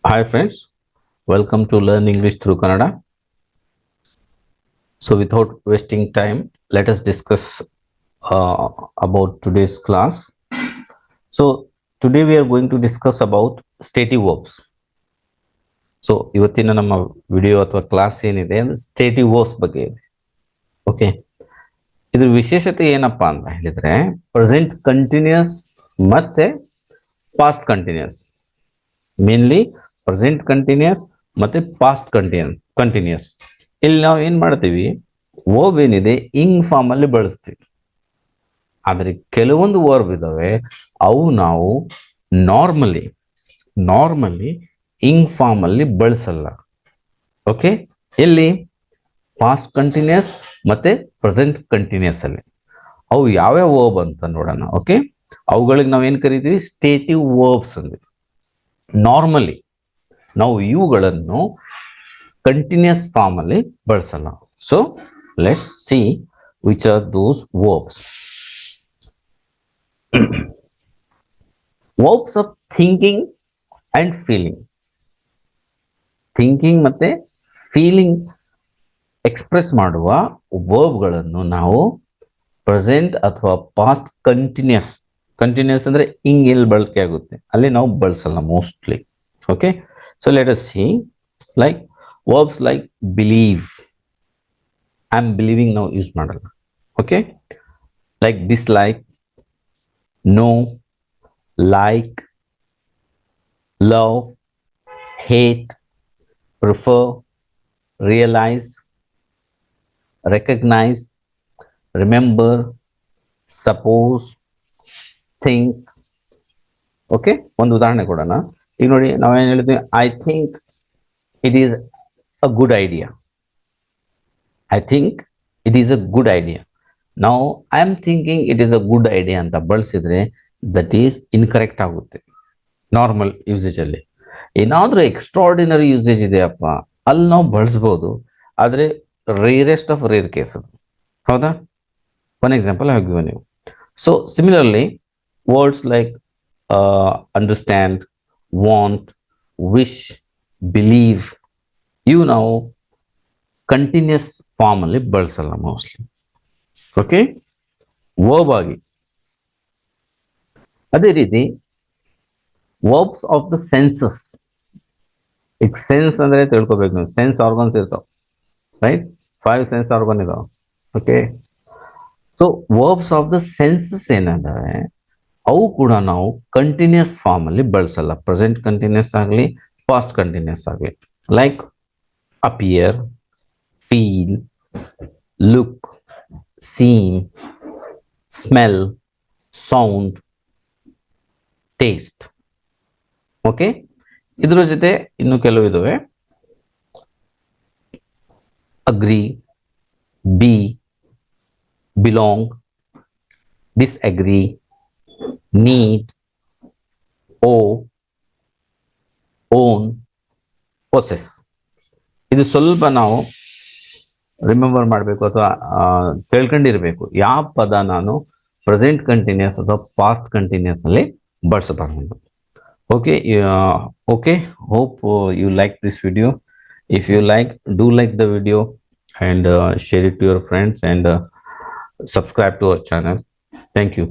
Hi friends, welcome to Learn English through Kannada. So without wasting time, let us discuss about today's class. So today we are going to discuss about stative verbs. So ಇವತ್ತಿನ ನಮ್ಮ video ಅಥವಾ class ಏನಿದೆ ಅಂದ್ರೆ ಸ್ಟೇಟಿವ್ verbs ಬಗ್ಗೆ ಇದೆ. Okay, ಇದ್ರ ವಿಶೇಷತೆ ಏನಪ್ಪಾ ಅಂತ ಹೇಳಿದ್ರೆ ಪ್ರೆಸೆಂಟ್ ಕಂಟಿನ್ಯೂಸ್ ಮತ್ತೆ past continuous, mainly present continuous ಮತ್ತೆ ಪಾಸ್ಟ್ ಕಂಟಿನ್ಯೂಸ್. ಇಲ್ಲಿ ನಾವು ಏನ್ ಮಾಡ್ತೀವಿ, ವರ್ಬ್ ಏನಿದೆ ಇಂಗ್ ಫಾರ್ಮ್ ಅಲ್ಲಿ ಬಳಸ್ತೀವಿ. ಆದ್ರೆ ಕೆಲವೊಂದು ವರ್ಬ್ ಇದಾವೆ, ಅವು ನಾವು ನಾರ್ಮಲಿ ಇಂಗ್ ಫಾರ್ಮ್ ಅಲ್ಲಿ ಬಳಸಲ್ಲ. ಓಕೆ, ಎಲ್ಲಿ? ಪಾಸ್ಟ್ ಕಂಟಿನ್ಯೂಸ್ ಮತ್ತೆ ಪ್ರೆಸೆಂಟ್ ಕಂಟಿನ್ಯೂಸ್ ಅಲ್ಲಿ. ಅವು ಯಾವ್ಯಾವ ವರ್ಬ್ ಅಂತ ನೋಡೋಣ. ಓಕೆ, ಅವುಗಳಿಗೆ ನಾವು ಏನ್ ಕರಿತೀವಿ? ಸ್ಟೇಟಿವ್ ವರ್ಬ್ಸ್ ಅಂದ್ವಿ. ನಾರ್ಮಲಿ ನಾವು ಇವುಗಳನ್ನು ಕಂಟಿನ್ಯೂಸ್ ಫಾರ್ಮ್ ಅಲ್ಲಿ ಬಳಸಲ್ಲ. So let's see which are those verbs. Verbs of thinking and feeling. Thinking ಮತ್ತೆ ಫೀಲಿಂಗ್ ಎಕ್ಸ್ಪ್ರೆಸ್ ಮಾಡುವ ವರ್ಬ್ಗಳನ್ನು ನಾವು ಪ್ರೆಸೆಂಟ್ ಅಥವಾ ಪಾಸ್ಟ್ ಕಂಟಿನ್ಯೂಸ್ ಅಂದ್ರೆ ಇಂಗ್ ಎಲ್ಲಿ ಬಳಕೆ ಆಗುತ್ತೆ ಅಲ್ಲಿ ನಾವು ಬಳಸಲ್ಲ mostly. Okay, so let us see, like verbs like believe. I'm believing now use ಮಾಡಲ್ಲ. Okay, like dislike, know, like, love, hate, prefer, realize, recognize, remember, suppose, think. Okay, ಒಂದು ಉದಾಹರಣೆ ಕೊಡೋಣ. ಈಗ ನೋಡಿ, ನಾವೇನು ಹೇಳ್ತೀವಿ? I think it is a good idea. I think it is a good idea. ನಾವು I am thinking it is a good idea ಅಂತ ಬಳಸಿದ್ರೆ ದಟ್ ಈಸ್ ಇನ್ಕರೆಕ್ಟ್ ಆಗುತ್ತೆ ನಾರ್ಮಲ್ ಯೂಸೇಜ್ ಅಲ್ಲಿ. ಏನಾದ್ರೂ ಎಕ್ಸ್ಟ್ರಾರ್ಡಿನರಿ ಯೂಸೇಜ್ ಇದೆಯಪ್ಪ ಅಲ್ಲಿ ನಾವು ಬಳಸ್ಬೋದು, ಆದ್ರೆ ರೇರೆಸ್ಟ್ ಆಫ್ ರೇರ್ ಕೇಸ್ ಅದು. ಹೌದಾ? One example I have given you. So similarly words like understand, want, wish, believe, ಇವು ನಾವು ಕಂಟಿನ್ಯೂಸ್ ಫಾರ್ಮ್ ಅಲ್ಲಿ ಬಳಸಲ್ಲ ಮೋಸ್ಟ್ಲಿ. ಓಕೆ, ವರ್ಬ್ ಆಗಿ. ಅದೇ ರೀತಿ ವರ್ಬ್ಸ್ ಆಫ್ ದ ಸೆನ್ಸಸ್. ಈಗ ಸೆನ್ಸ್ ಅಂದ್ರೆ ತಿಳ್ಕೊಬೇಕು ನೀವು, ಸೆನ್ಸ್ ಆರ್ಗನ್ಸ್ ಇರ್ತಾವ, ರೈಟ್? 5 ಸೆನ್ಸ್ ಆರ್ಗನ್ ಇದಾವ. Okay, so verbs of the senses ಏನಂದ್ರೆ ಅವು ಕೂಡ ನಾವು ಕಂಟಿನ್ಯೂಸ್ ಫಾರ್ಮ್ ಅಲ್ಲಿ ಬಳಸಲ್ಲ, ಪ್ರೆಸೆಂಟ್ ಕಂಟಿನ್ಯೂಸ್ ಆಗಲಿ ಪಾಸ್ಟ್ ಕಂಟಿನ್ಯೂಸ್ ಆಗಲಿ. Like appear, feel, look, seem, smell, sound, taste. Okay, ಇದ್ರ ಜೊತೆ ಇನ್ನು ಕೆಲವು ಇದಾವೆ. Agree, be, belong, disagree, need, owe, own, possess. ಇದು ಸ್ವಲ್ಪ ನಾವು ರಿಮೆಂಬರ್ ಮಾಡಬೇಕು ಅಥವಾ ತಿಳ್ಕೊಂಡಿರ್ಬೇಕು, ಯಾವ ಪದ ನಾನು ಪ್ರೆಸೆಂಟ್ ಕಂಟಿನ್ಯೂಸ್ ಅಥವಾ ಪಾಸ್ಟ್ ಕಂಟಿನ್ಯೂಸ್ ಅಲ್ಲಿ ಬಳಸಬಾರದು. Okay, okay, hope you like this video. If you like, do like the video and share it to your friends and subscribe to our channel. Thank you.